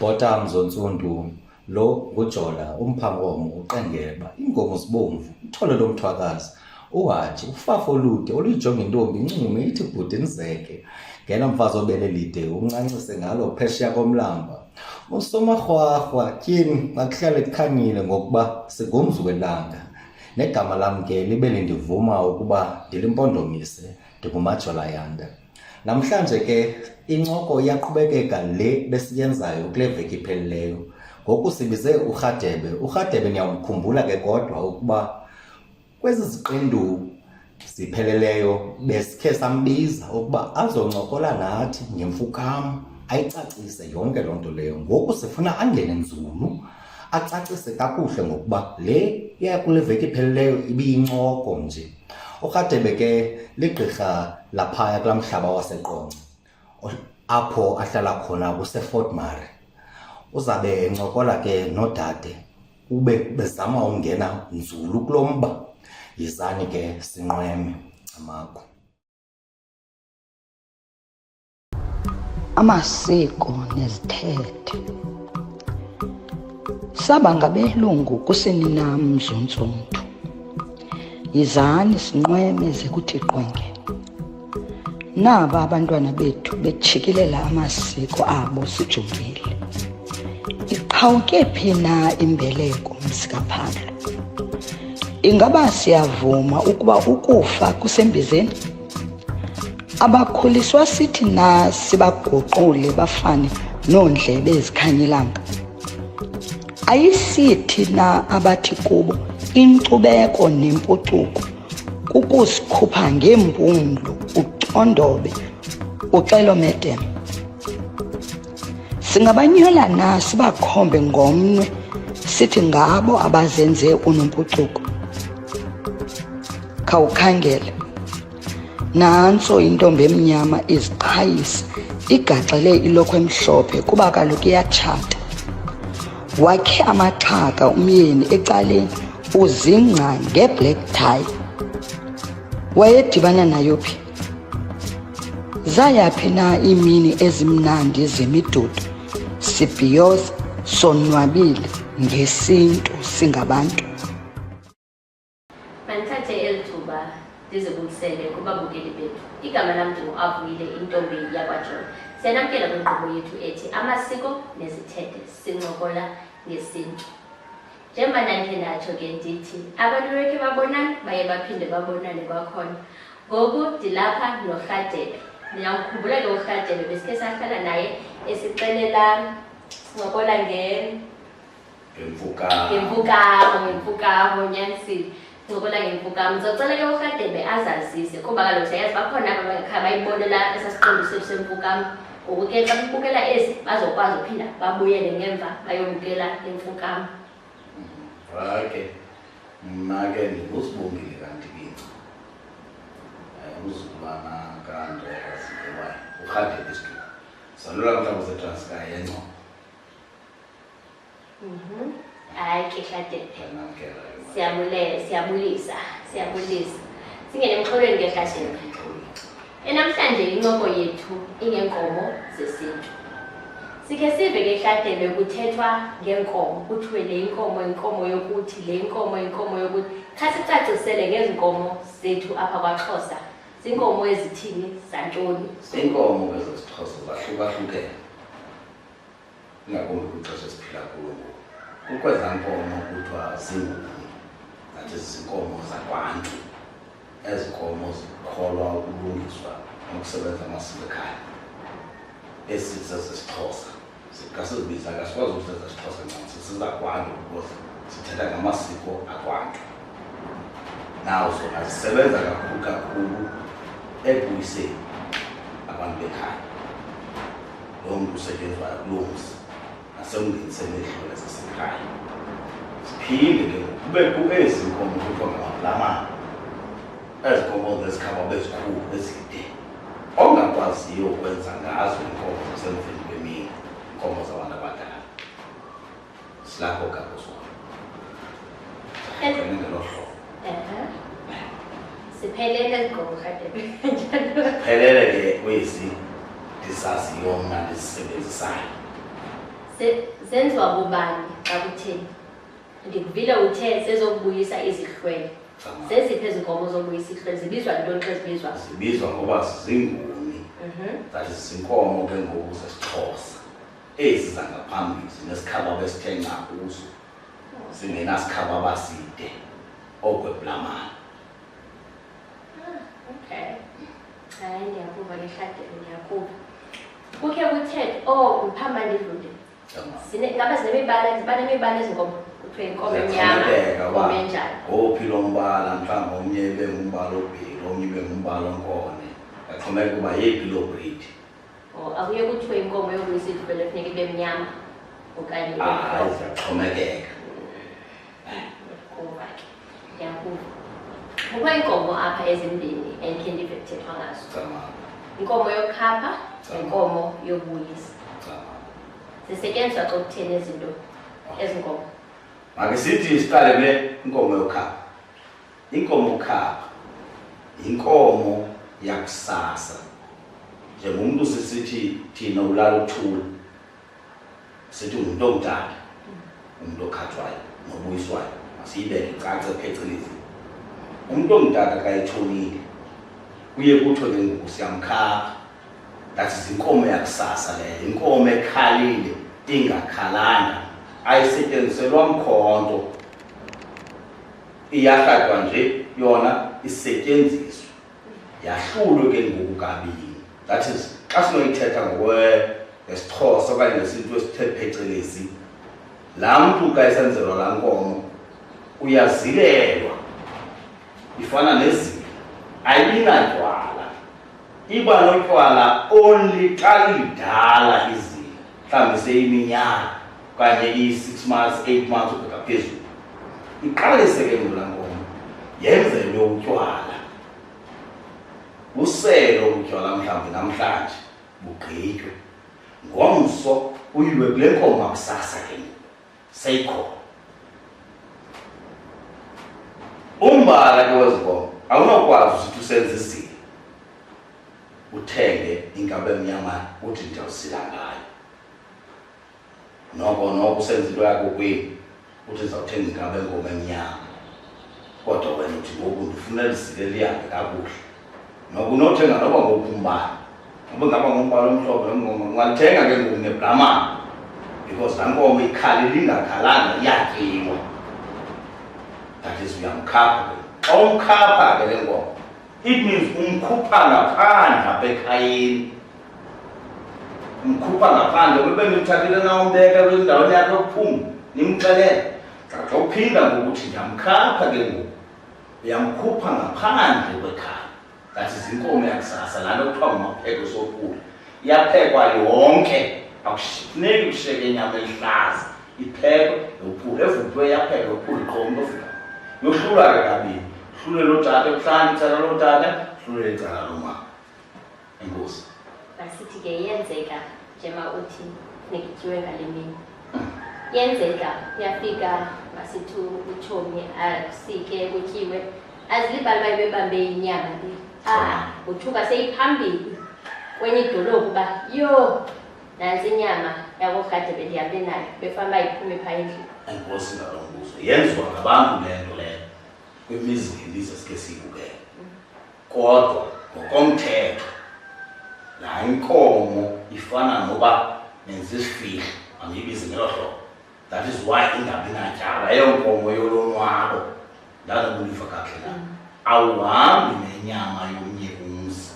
Bottom zonsundu lo nguJola umphangomo uqengeba inkomo zibomvu uthole lo mthwakazi uwathi ufafo olude oluyijonga intombi incume ithi bhuti nizeke ngena mfazi obele lide uncancise ngalo phesheya komlamba usomarhwarhwa tyini akuhlale kukhanyile ngokuba sigumzu welanga negama lam ke libe lindivuma ukuba ndilimpondomise ndingumajola yanda. Namhlanje ke incoko iyaqhubekeka le besiyenzayo kule veki iphelileyo ngoku sibize uRhadebe niyamkhumbula ke kodwa ukuba kwezi ziqendu zipheleleyo besikhe sambiza ukuba azoncokola nathi ngemfukamo ayicacise yonke loo nto leyo. Ngoku sifuna angene nzulu acacise kakuhle ngokuba le yakule veki iphelileyo ibiyincoko nje. uRhadebe ke ligqirha laphaya kulaa mhlaba waseQonce apho ahlala khona kuseFort Mare. Uzabe encokola ke nodade ube bezama ungena nzulu kulo mba. Yizani ke sinqweme amako. Amasiko nezithethe. Saba ngabelungu kuseninam Mzontsonto. Yizani sinqweme zekuthi qwenge. Naba abantwana bethu bejikilela amasiko abo sijongile. Iqhawuke phi na imbeleko msikaPhandlo? Ingaba siyavuma ukuba ukufa kusembizeni? Abakhuliswa sithi na sibaguqule bafane noondlebe ezikhanyilanga? Ayisithi na abathi kubo inkcubeko nempucuko kukusikhupha ngempumlo ucondobe uxelomedem? Singabanyola na sibakhombe ngomnwe sithi ngabo abazenze unompucuko? Khawukhangele, nantso intombi emnyama iziqhayisa igaxele ilokhwe emhlophe kuba kaloku iyatshata. Wakhe amaxhaka umyeni ecaleni uzingca ngeblack tie. Wayedibana nayo phi? Zayaphi na iimini ezimnandi zemidudo sibhiyoza sonwabile ngesintu singabantu? Mandithathe eli thuba ndizibulisele kubabukeli bethu. Igama lam ndinguAvuyile, intombi yakwaJola. Siyanamkela kwinkqubo yethu ethi amasiko nezithethe sincokola ngesintu. Njengoba ndandikhe ndatsho ke ndithi abantu bekhe babonane baye baphinde babonane kwakhona. Ngoku ndilapha noRhadebe. Ndiyamkhumbula ke uRhadebe besikhe sahlala naye esixelela sincokola ngemfukamo nyanisile. Sincokola ngemfukamo. Ndizocela ke uRhadebe azazise kuba kaloku siyayazi bakhona abakhe bayibonela esasiqendu sethu semfukamo. Ngoku ke xa bebukela esi bazokwazi uphinda babuyele ngemva bayobukela imfukamo. Okay. Mna ke ndingusibongile kanti kinci. Umzukulwana kaNdreka Zimbewayo, uRhadebe isiqu. Salula mhlawumbi seTranskei yeNgcobo. Hayi ke Rhadebe. Siyabulisa. Singene emxholweni ke Rhadebe. Namhlanje incoko yethu ingenkomo zesintu. Sikhe sive ke Rhadebe kuthethwa ngenkomo, kuthiwe le inkomo yokuthi, le inkomo yokuthi. Kha sicacisele ngezinkomo zethu apha kwaXhosa. Zinkomo ezithini zantoni? Inkomo zesiXhosa zahlukahlukene. Ingakumbi kwixesha esiphila kulo. Kukwezaa nkomo kuthiwa ziinguni, nathi zinkomo zakwaNtu. Ezi nkomo zikholwa ukulungiswa nokusebenza amasiko ekhaya. Esi sesisiXhosa. Xa sizibiza kasikwazi ukusenza isiXhosa ncanci, sizakwaNtu because sithetha ngamasiko akwaNtu. Naw zona zisebenza kakhulu ekubuyiseni abantu bekhaya. Lo mntu usetyenzwayo kuloo mzi nasekungeniseni iidlole zasekhaya. Siphinde ke kubekho ezi nkomo kuthiwa ngamabhlamane. Ezi nkomo zezikhaba bezikhulu ezide ongakwaziyo ukwenza ngazo inkomo zasemveni kwemini, inkomo zabantu abadala. Silapho kapho sona. Ngelo hlobo. Siphelele izinkomo Rhadebe. Phelele ke kwezi ndisaziyo mna ndizisebenzisayo. Zenziwa bobani xa kutheni? Ndikuvile uthe sezokubuyisa izihlwele. Zeziphi ezi nkomo zokubuyisa izihlwele? Zibizwa ntoni xa zibizwa? Zibizwa ngoba zinguni. That is zinkomo ke ngoku zesiXhosa. Ezi zangaphambili zinesikhaba besithenga kuzo. Zingenasikhaba baside okweblamana. Okay. Hayi ndiyakuva ke Hladele ndiyakuva. Kukhe kuthe mphamba ndidlule. Ngaba zinemibala ezinkomo. Kuthiwe inkomo emnyama, inkomo enjani? Ophila umbala mhlawumbe omnye ibe ngumbala obhili, omnye ibe ngumbala onkone. Axhomekeka uba yeyiphi loo breed. Akuye kuthiwe inkomo yokubuyisa izihlwele funeka ibe mnyama okanye ibe mhlophe. Ziyaxhomekeka. Kuba ke ndiyakuva. Kukho iinkomo apha ezimbini endikhe ndive kuthethwa ngazo. Inkomo yokhapha nenkomo yobuyisa. Zisetyenziswa xa kutheni ezinto ezinkomo? Make sithi siqale kule inkomo yokhapha. Inkomo yokhapha inkomo yakusasa. Njengomuntu sisithi thina ulala uthula. Sithi umuntu omdala, umuntu okhathwayo, nobuyiswayo. Masiyibeke cace phecelezi. Umuntu omdala kayithonile. Kuye kuthiwe ke ngoku siyamkhapha. That is inkomo yakusasa leyo, inkomo ekhalile, ingakhalanga, ayisetyenziselwa mkhonto. Iyahlatshwa nje yona isetyenziswa. Yahlulwe ke ngoku kabini. That is xa sinoyithetha ngesiXhosa okanye ngesintu esithe phecelezi, laa mntu ka esenzelwa laa nkomo uyazilelwa. Ifana nezilo, ayinatywala. Iba notywala only xa lidala izilo. Mhlawumbi seyiminyaka okanye iyi-6 months, 8 months ukubheka phezulu. Iqalise ke ngoku laa nkomo yenzelwe utywala. Buselo utywala mhlawumbi namhlanje bugqitywe. Ngomso uyiwe kule nkomo yakusasa ke seyikhona. Umbala ke wezinkomo awunokwazi ukuthi usenze izilo. Uthenge inkabi emnyama uthi ndiyawusila ngayo. Noko usenza into yakho kwini uthi ndizawuthenga inkabi enkomo emnyama. Kodwa wena uthi ngoku ndifuna lisile lihambe kakuhle. Noko unothenga noba ngophi umbala. Noba ngaba ngumbala omhlophe ungalithenga ke ngoku ngeblamana. Because laa nkomo ikhalile ingakhalanga iyatyiwa. That is uyamkhapha ke. Xa umkhapha ke le nkomo, it means umkhupha ngaphandle apha ekhayeni. Umkhupha ngaphandle kube nimthathile na umbeka kwindaweni yakhe yokuphumla nimxelele. Xa uphinda ngokuthi ndiyamkhapha ke ngoku, uyamkhupha ngaphandle kwekhaya. That is inkomo yakusasa, laa nto kuthiwa ngumapheko sokudla. Iyaphekwa yonke, akufuneki kushiyeke inyama eluhlaza. Iphekwe yophule, evuthwe yaphekwa yophule qho umntu ofika. Yohlula ke kabini. Hlule lo tata ebuhlanti, icala lo tata, hlule icala lomama. Enkosi. Masithi ke yenzeka njema uthi nekityiwe ngale mini. Yenzeka uyafika masithi utshomi asike kutyiwe azilibali baye bebambe inyama le. Uthuka seyiphambili kwenye idolophu uba yho nansi inyama yakoGade bendihambe nayo befana iphume phaa endlini. Enkosi ngalo mbuzo yenziwa ngabantu le nto leyo kwimizi ngelizwe esike siyibukele. Kodwa ngokomthetho laa inkomo ifana noba nenza isifihlo, andiyibizi ngelo hlobo. That is why ingabi natyala eyo nkomo yolonwabo. Ndanobuliva kakuhle na. Awuhambi nenyama yomnye umzi.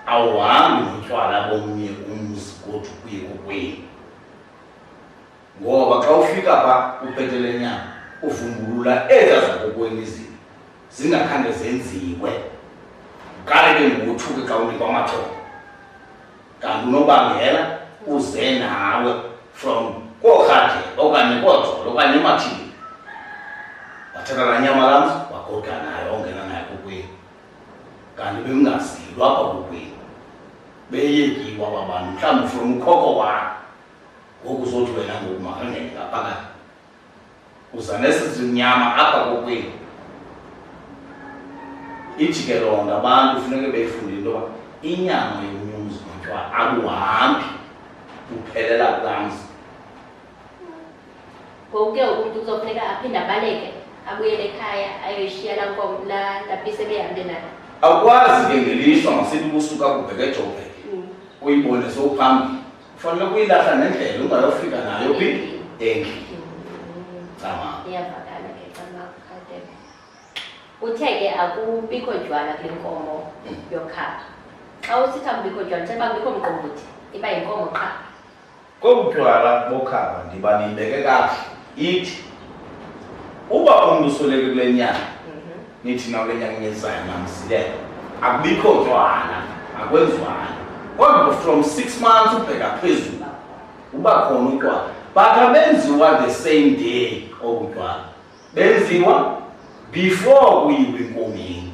Awuhambi notywala bomnye umzi kodwa kuye kokwenu. Ngoba xa ufika pha uphethe le nyama uvumbulula ezaa zakokwenu izinto zingakhange zenziwe. Qale ke ngothuke xa unikwa amathongo. Kanti unobangela uze nawe from kooGade okanye kooJolo okanye emathini. Wathatha laa nyama lamzi wagoda nayo ongena nayo kokwenu. Kanti bengazilwa apha kokwenu. Beyekiwa aba bantu mhlawumbi from ukhokho wakho. Ngoku uzothi wena ngoku makangene ngaphakathi. Uza nesi nyama apha kokwenu. Ithi ke loo nto abantu funeke beyifundile into yoba inyama yomnye umzi notywala akuhambi. uphelela kulamzi. Ngokuke umuntu kuzofuneka aphinde abaleke abuyele ekhaya ayoyishiya la nkomo la pise behambe nayo. Awukwazi ke ngelishwa ngasithi kusuka kubheke Joburg. Uyibone sowuphambili. Kufanele kuyilahla nendlela ungayofika nayo endlini. Chama. Iyavakala ke chama kade. Uthe-ke akubikho jwala kule nkomo yokhapha. Xa usithi akubikho jwala njengoba kubikho mqombothi iba yinkomo qha. Kobutywala bokhaba ndibanibeke kahle ithi uba umuntu usoleke kule nyanga nithi na kule nyanga ngezayo namsilela akubikho jwala akwenzwani kodwa from 6 months ubheka phezulu uba khona utywala but abenziwa the same day obutywala benziwa before kuyiwe enkomeni.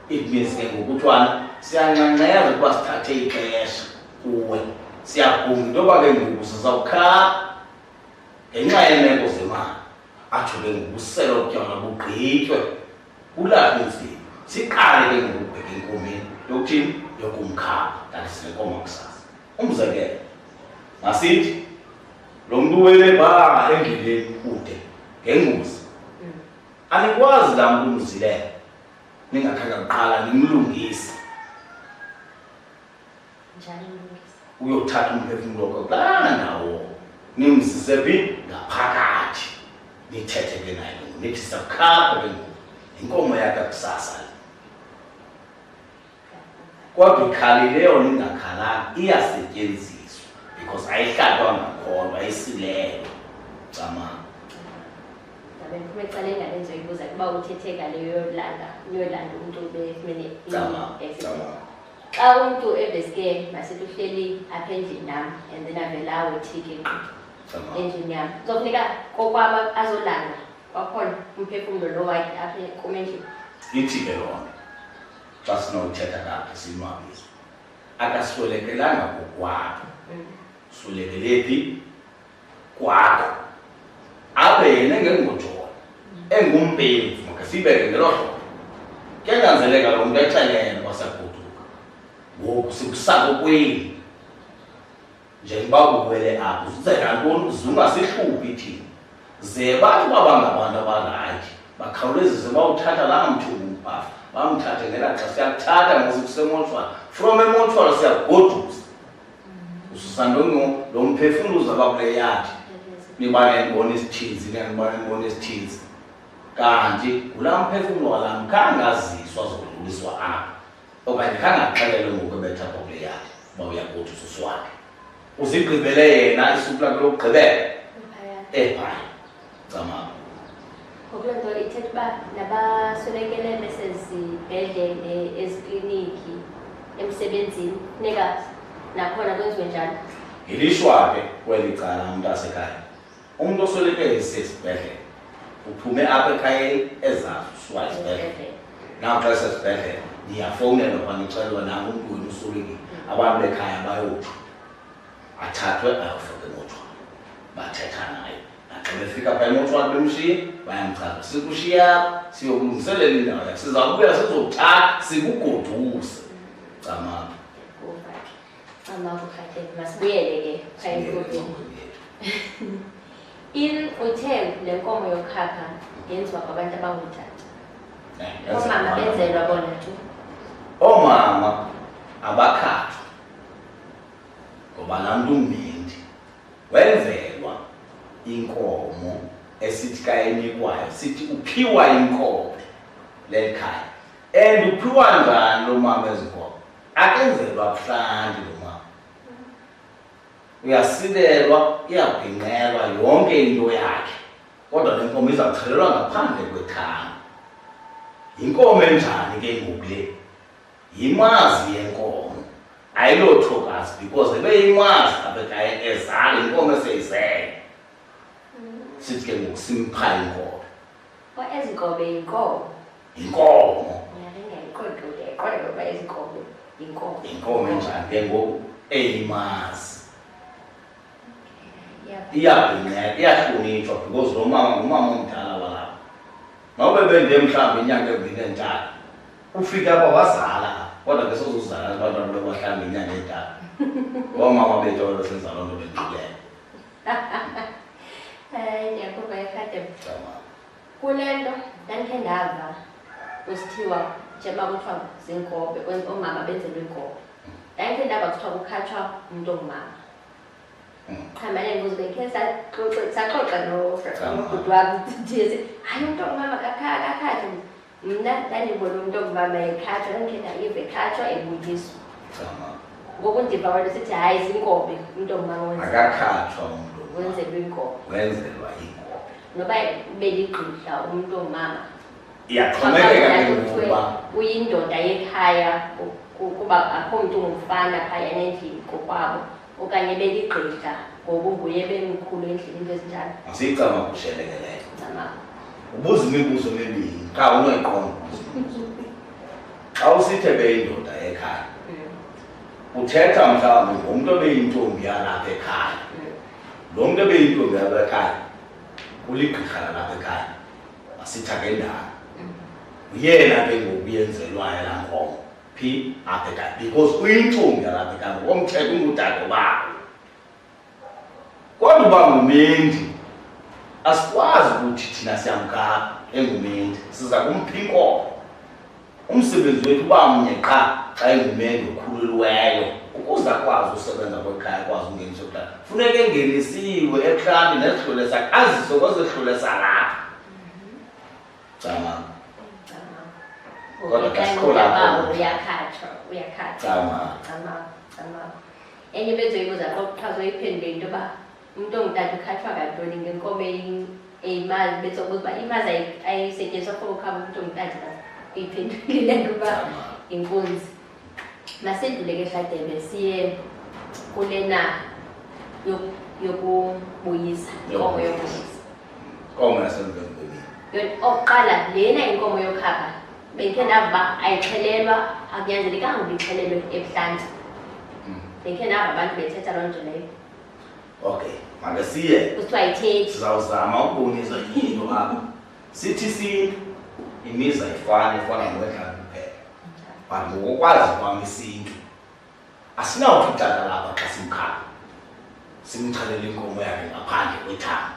It means ke ngokutywala siyancanceza ukuba sithathe ixesha kuwe siyaguma into yoba ke ngoku sizawukhala ngenxa yeemeko zemali atsho ke ngoku usela utywala bugqitywe kulapho inzima siqale ke ngoku ubheka enkomeni yokuthini yokumkhapha ndandisilenkomo kusasa. Umzekelo masithi lo mntu uwele phaa endleleni kude ngengozi anikwazi laa mntu umzileyo ningakhange kuqala nimlungise Njani ulungisa? uyothatha umphefumulo wakho kulaa ndawo nimzise phi ngaphakathi nithethe ke naye nithi sakhapha ke ngoku inkomo yakhe kusasa. Kodwa ikhalileyo ningakhalanga iyasetyenziswa because ayihlatwa ngakhona ayisilelo cama. Ndabe ngiphume ecaleni ngale ndizoyibuza kuba uthethe ngale yolanda umuntu befumene xa umuntu ebeske masithi uhleli apha endlini nami and then avela awethike endlini yami kuzofuneka kokwaba azolanda kwakhona umphefumulo lo wakhe apha komendlini. Ithi ke loo nto xa sinothetha kaphi sinwabise akaswelekelanga kokwakho swelekele phi kwakho apha yena engengojola engumpemvu makasibeke ngelo hlobo kuyanyanzeleka lo mntu exelele wasagoduka ngoku sikusako kweli njengoba uwele apho uzenza ntoni zungasihlubi thina ze bathi uba bangabantu abarayithi bakhawulezise bawuthatha laa mthungu umbhafa bamthathe ngelaa xa siyakuthatha ngosikusemoshwari from emoshwari siyakugodusa ususa ntoni lo mphefumulo uzaba kule yadi nibane ndibona isithinzi nibane ndibona isithinzi kanti kulaa mphefumulo walaa mkhange aziswa zokudluliswa apha okanye khange axelelwe ngoku ebethathwa kule yadi uba uyagodusa uswakhe uzigqibele yena isuku lakhe lokugqibela ephaya cama. Ngokuloo nto ithetha uba nabaswelekele besezibhedlele ezikliniki emsebenzini funeka nakhona kwenziwe njalo. Ngelishwa ke kweli cala umntasekhaya umuntu osweleke esesibhedlele uphume apha ekhayeni ezazuswa esibhedlele naxa esesibhedlele niyafowunelwa kwanixelelwa nango umntu wenu uswelekile abantu bekhaya bayotsho athathwe ayofika emotshwari bathetha naye naxa befika phaa emotshwari bemshiye bayamchaza sikushiya siyokulungiselela indawo yakhe sizawubuya sizokuthatha sikugoduse cama. Masibuyele ke phaya emkhulwini. Uthe le nkomo yokhapha yenziwa kwabantu abangutata. Omama benzelwa bona tu. Omama abakhathwa ngoba laa mntu ummendi wenzelwa inkomo esithi ka enikwayo sithi uphiwa inkomo leli khaya and uphiwa njani lo mama ezinkomo akenzelwa buhlanti lo mama uyasilelwa iyabhinqelwa yonke into yakhe kodwa le nkomo izawuchelelwa ngaphandle kwethanga. Yinkomo enjani ke ngoku le yimazi yenkomo ayilothokazi because ebeyimazi apha ekhaya ezala inkomo eseyizele sithi ke ngoku simpha inkomo Ezinkobe yinkomo. inkomo inkomo enjani ke ngoku eyimazi iyabhinqeka iyahlonitshwa because lo mama ngumama omdala walapha nobe bende mhlawumbi inyanga evini entathu ufike apha wazala kodwa ke sozuzala abantwana bekwahlambe inyanga entathu omama wabetha wena senza loo nto bengiqilele. Ndiyakuva ekhade. Kule nto ndandikhe ndava kusithiwa njengoba kuthiwa ziinkobe, oomama benzelwe iinkobe. Ndandikhe ndava kuthiwa kukhatshwa umntu ongumama. Qha manje ndibuza bekhe saxoxa nobhuti wami ndithi hayi umntu ongumama kakhatshwa. Mna ndandibona umntu ongumama ekhatshwa, ndandikhe ndayiva ekhatshwa ebuyiswa. Ngoku ndiva wena sithi hayi ziinkobe umntu ongumama Akakhatshwa umntu wenzelwe iinkobe. wenzelwa iinkobe. Noba beligqirha umntu ongumama Iyaxhomekeka ke ngokuba uyindoda yekhaya kuba akho mntu ungumfana phaya endlini kokwabo, okanye beligqirha ngoku nguye bemkhulu endlini, into ezinjalo. masiyicama kushelekeleyo. Zama. Ubuza imibuzo emibini xa unoyiqonda ubuza imibuzo emibini. Xa usithe beyindoda ekhaya uthetha mhlawumbi ngomntu obeyintombi yalapha ekhaya. Lo mntu obeyintombi yalapha ekhaya uligqirha lalapha ekhaya, masitha ke ndala. Uyena ke ngoku yenzelwayo laa nkomo phi apha ekhaya because uyintombi yalapha ekhaya ngokomthetho ungutata bakho. Kodwa uba ngumendi asikwazi ukuthi thina siyamgapha engumendi, siza kumpha inkomo. Umsebenzi wethu uba mnye qha xa engumendi okhululiweyo ukuze akwazi usebenza kwekhaya, akwazi ungenisa okudala. Funeka engenisiwe ekuhlambi nesihlole sakhe, aziswe kwezihlole salapha. Cama. Kodwa xa sikhola uyakhatshwa. Cama. Enye bezoyibuza xa zoyiphendule into yoba umntu ongutata ukhatshwa kantoni ngenkomo eyimazi, bezobuza uba imazi ayisetyenziswa for ukhaba umntu ongutata. Iphendulile ngoba inkunzi. Masidlule ke Shadebe siye kulena yokubuyisa, inkomo yokubuyisa. Inkomo yasemveni kwemini. Okokuqala lena inkomo yokhapha bekhe ndava uba ayixhelelwa, akunyanzelekanga uba ixhelelwe ebuhlanti. Bekhe ndava abantu bethetha loo nto leyo. Okay, make siye. Kusithiwa ayithethi. Sizawuzama ukubonisa into apha. Sithi isintu imizi ayifani, ifana nowendlala kuphela. But ngokwazi kwami isintu asinawuthi utata lapha xa simkhapha simxhelele inkomo yakhe ngaphandle kwethanga.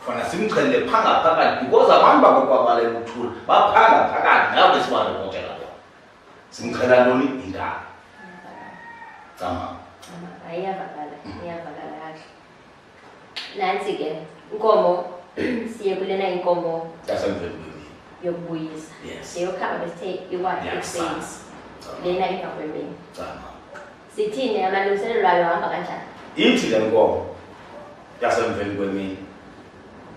Fana simxhelele phaa ngaphakathi because abantu bakokwabalela uthula baphaa ngaphakathi ngabo esibarepotela bona. Simxhela ntoni? Intaba. Cama. Iyavakala kahle. Nantsi ke inkomo siye kulena inkomo Yasemveni kwemini. yokubuyisa. Yes. Leyokhaba besithe iwani ekuseni. Lena emva kwemini. Cama. Sithini amalungiselelo ayo ahamba kanjani? Ithi le nkomo yasemveni kwemini,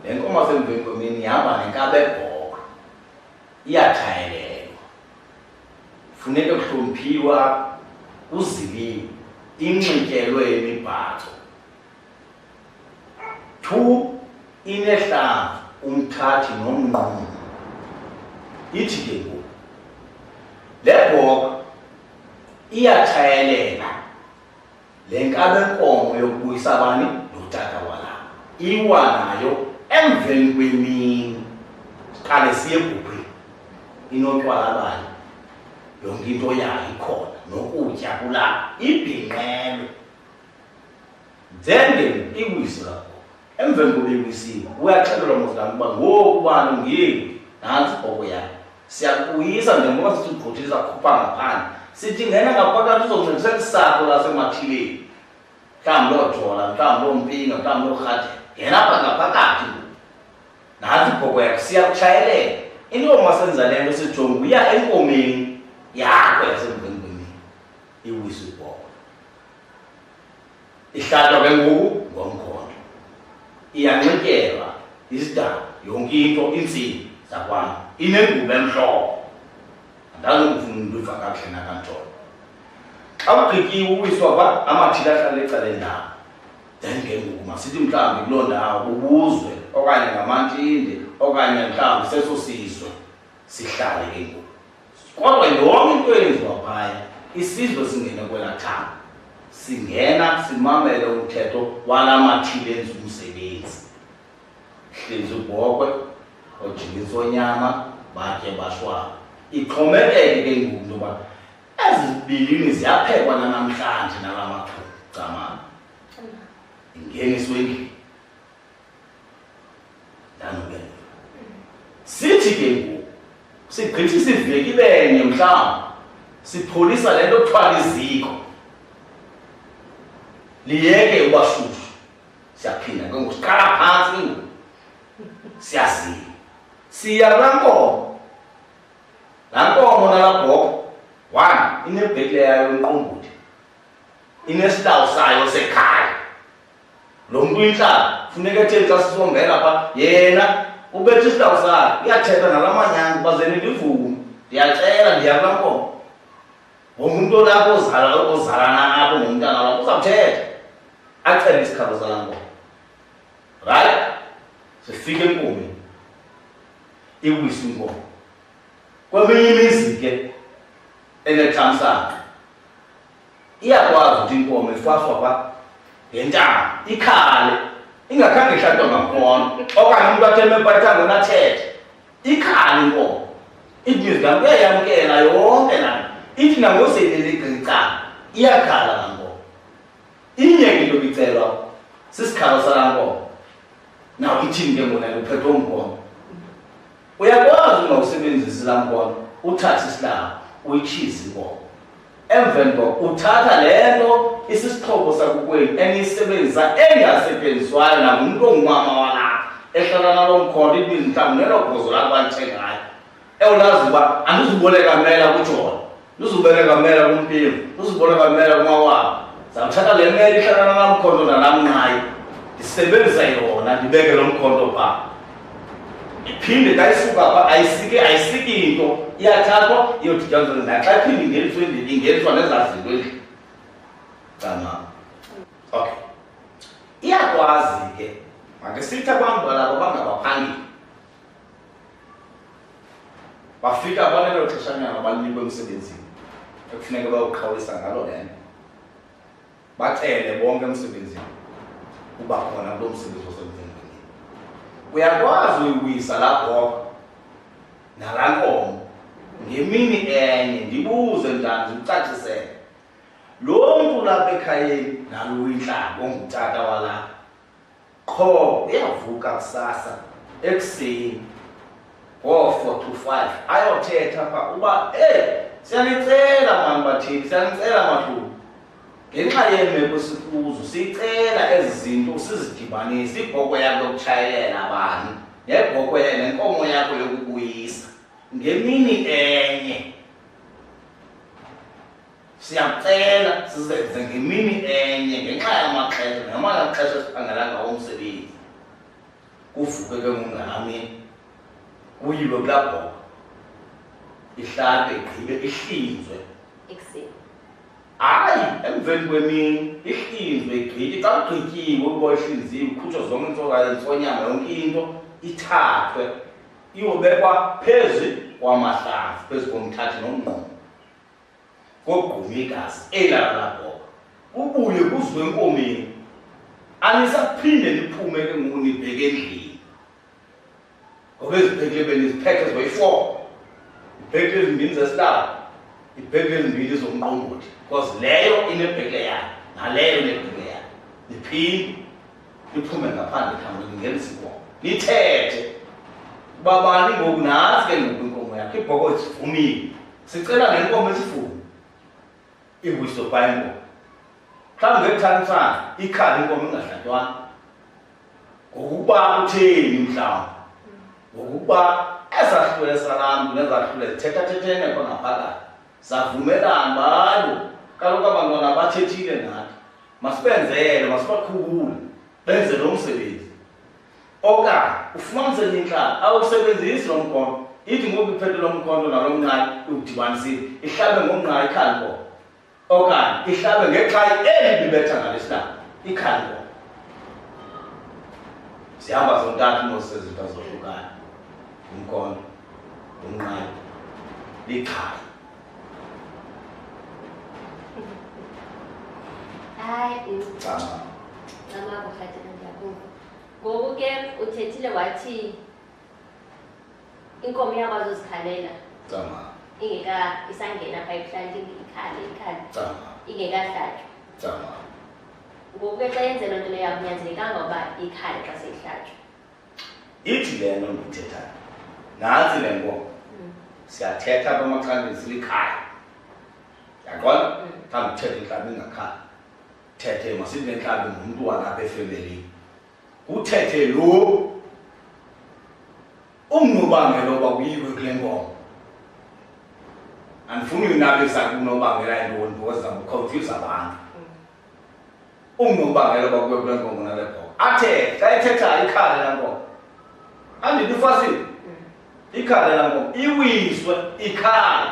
le nkomo yasemveni kwemini ihamba nenkabi ebhokhwe, iyatshayelelwa, funeka kuhloniphiwa, kuziliwe, inxityelwe imibhaco. 2 inehlamvu umthathi nomnquma. Ithi ke ngoku le bhokhwe iyatshayelela le nkabi enkomo yokubuyisa abani notata walapha, iwa nayo emveni kwemini. Siqale siye ebhukhweni, inotywala bayo, yonke into yayo ikhona, nokutya kulapha, ibhinqelwe. Then iwiswe lapho. Emveni koba iwisiwe uyaxelelwa moslam uba ngoku bani ungeli nantsi ibhokhwe yakho, siyakubuyisa njengoba sithi ubhuti lizakhupha ngaphandle. Sithi ngena ngaphakathi uzoncedisa isapho lasemathileni, mhlawumbi loo jola, mhlawumbi loo mpinga, mhlawumbi loo rhatya, ngena apha ngaphakathi. Nantsi ibhokhwe yakho, siyakutshayelela. Into yomasenza le nto sijonge uya enkomeni yakho yasemveni kwemini, iwiswe ibhokhwe. Ihlatshwa ke ngoku ngomkhondo, iyanxityelwa isidanga, yonke into, iintsimbi zakwam, inengubo emhlophe. Andazi ukufuna umuntu uva kakuhle nakantshona. Xa ugqityiwe uwiswa phaa, amathile ahlala ecaleni lawo. Then ke ngoku masithi mhlawumbi kuloo ndawo bubuzwe okanye ngamantinde okanye mhlawumbi seso sizwe sihlale ke ngoku. Kodwa yonke into eyenziwa phaya isizwe singene kwelaa thanga, singena simamele umthetho wala mathile enza umsebenzi. Hlinza ubhokhwe, ojikisa onyama, batye bashwaba. Ixhomekeke ke ngoku into yoba ezi zibilini ziyaphekwa nanamhlanje nala mathunga. Cama. ingeniswe endlini ndanobele sithi ke ngoku sigqithisa iveki benye mhlawumbi sipholisa le nto kuthiwa liziko liyeke ubashushu siyaphinda ke ngoku siqala phantsi ke ngoku siyazile siya kulaa nkomo laa nkomo nalaa bhokhwe one inebhekile yayo yomqombothi inesilawu sayo sekhaya lo mntu intlalo funeka etheni xa sisombela pha yena ubethe isilawu sayo uyathetha nala manyanga bazeni ndivume ndiyacela ndiya kulaa nkomo ngomntu olapho ozalana apho ngomntana wakho uzawuthetha acele isikhalo salaa nkomo right sifike enkomeni iwisa inkomo kweminye imizi ke enethamsanqa iyakwazi ukuthi inkomo ifaswa pha ngentaba ikhale ingakhange ihlatshwe ngakhona okanye umntu atheme phathangona athethe ikhale inkomo ithi mizigam kuyayamkela yonke laa ithi nangoseleleqicana iyakhala laa nkomo inye ke into bicelwa sisikhalo salaa nkomo naw ithini ke ngona uphethwe umnkomo uyakwazi ungawusebenzisi laa nkomo uthathe isilawu uyitshize inkomo emveni koko uthatha le nto isisixhobo sakokwenu eniyisebenzisa engasetyenziswayo nangumntu ongumama walapha ehlala nalo mkhondo ibizi mhlawumbi nelo gozo lakho balithengayo ewulazi uba andizuboleka mela kujona ndizuboleka mela kumpimbo ndizuboleka mela kumawabo zawuthatha le mela ihlala nalaa mkhondo nalaa mnqayi ndisebenzisa yona ndibeke lo mkhondo phaa iphinde xa isuka pha ayisiki into iyathathwa iyodityaniswa naxa iphinde ingeniswa endlini ingeniswa nezaa zinto endlini cama okay iyakwazi ke makesithi abantu balabo bangabaphangeli bafika abanelo xeshanyana banikwe emsebenzini ekufuneka bayawuqhawulisa ngalo le nto bacele bonke emsebenzini uba khona kulo msebenzi osemsebenzini uyakwazi uyiwisa laa bhokhwe nalaa nkomo ngemini enye ndibuze njani ndicacisele lo mntu lapha ekhayeni nalo intlalo ongutata walapha qho uyavuka kusasa ekuseni ngo-4 to 5 ayothetha pha uba siyanicela mani bathini siyanicela mahlulu ngenxa yeemeko esikuzo sicela ezi zinto sizidibanise ibhokhwe yakho yokutshayelela abantu nebhokhwe nenkomo yakho yokubuyisa ngemini enye siyakucela sizenze ngemini enye ngenxa yamaxesha ngamamaxesha esiphangela ngawo umsebenzi kuvuke ke ngungalamini kuyilwe kulaa bhokhwe ihlabe igqibe ihlinzwe ekuseni hayi emveni kwemini ihlinzwe igqitywe xa kugqityiwe ukuba ihlinziwe ikhutshwe zonke intsonyama yonke into ithathwe iyobekwa phezu kwamahlamvu phezu komthathi nomngqomo kogqunywa igazi elala laa bhokhwe kubuye kuziwe enkomeni anisaphinde niphume ke ngoku nibheke endlini ngoba ezibhekile beniziphethe zoyi-4 ibhekile ezimbini zesilawu ibhekile ezimbini zomqombothi because leyo inebhekile yayo naleyo inebhekile yayo niphinde niphume ngaphandle khangwe ningenisa inkomo nithethe uba bani ngoku nantsi ke ngoku inkomo yakho ibhokhwe sivumile sicela ngenkomo esifume iwiso phaa inkomo mhlawumbi ngekuthanisana ikhali inkomo ingahlatywanga ngokuba utheni mhlawumbi ngokuba ezahlule salamntu nezahlule zithethathethene kho ngaphakathi savumelana balo kaloku abantwana bathethile nathi masibenzele masibaqhubule benze lo msebenzi okanye ufumanisele intlalo awusebenzisi lo mkhondo ithi ngoku iphethe lo mkhondo nalo mnqayi udibanisile ihlabe ngomnqayi ikhali inkomo okanye ihlabe ngeqhayi eli libetha ngalesihlanu ikhali inkomo zihamba zontathu nosezinto zohlukana umkhondo umnqayi liqhayi hayi cama amabo khathina ndiyakuva ngoku ke uthethile wathi inkomo iyakwazi uzikhalela cama isangena phaa ebuhlanti ikhale cama ingekahlatshwa cama Ngoku ke xa yenze loo nto leyo akunyanzelekanga uba ikhale xa seyihlatshwa. Ithi le nto ndiyithethayo nantsi le nkomo siyathetha apha emaxhantini silikhaya yaqona mhlawumbi uthethe intlaba ingakhaya thethe masithi nentlaba ngumntu walapha efemelini uthethe lo umnobangela oba kuyikwe kule nkomo andifuni uyinabisa kunobangela yintoni because zabukhonfyuza abantu umnobangela oba kuwe kule nkomo nale bhoka athethe xa ethethayo ikhale laa nkomo andithi ufasile ikhale laa nkomo iwiswe ikhale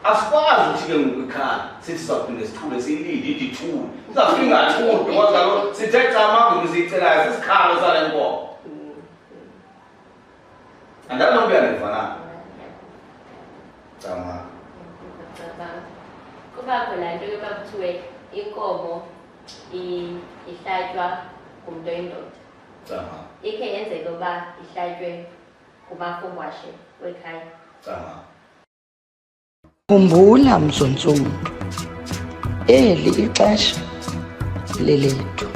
asikwazi ukuthi ke ngoku ikhale sithi sizawuphinde sithule siyilinde ithi ithule izawufika ingathuli because kaloku sithe camangulu siyicelayo sisikhalo sale nkomo andazi noba uyandiva na cama Kubakho laa nto yoba kuthiwe inkomo ihlatywa ngumntu oyindoda. cama Ikhe yenzeka uba ihlatywe ngumafungwashe wekhaya. cama Khumbula mzontsundu, eli ixesha lelethu.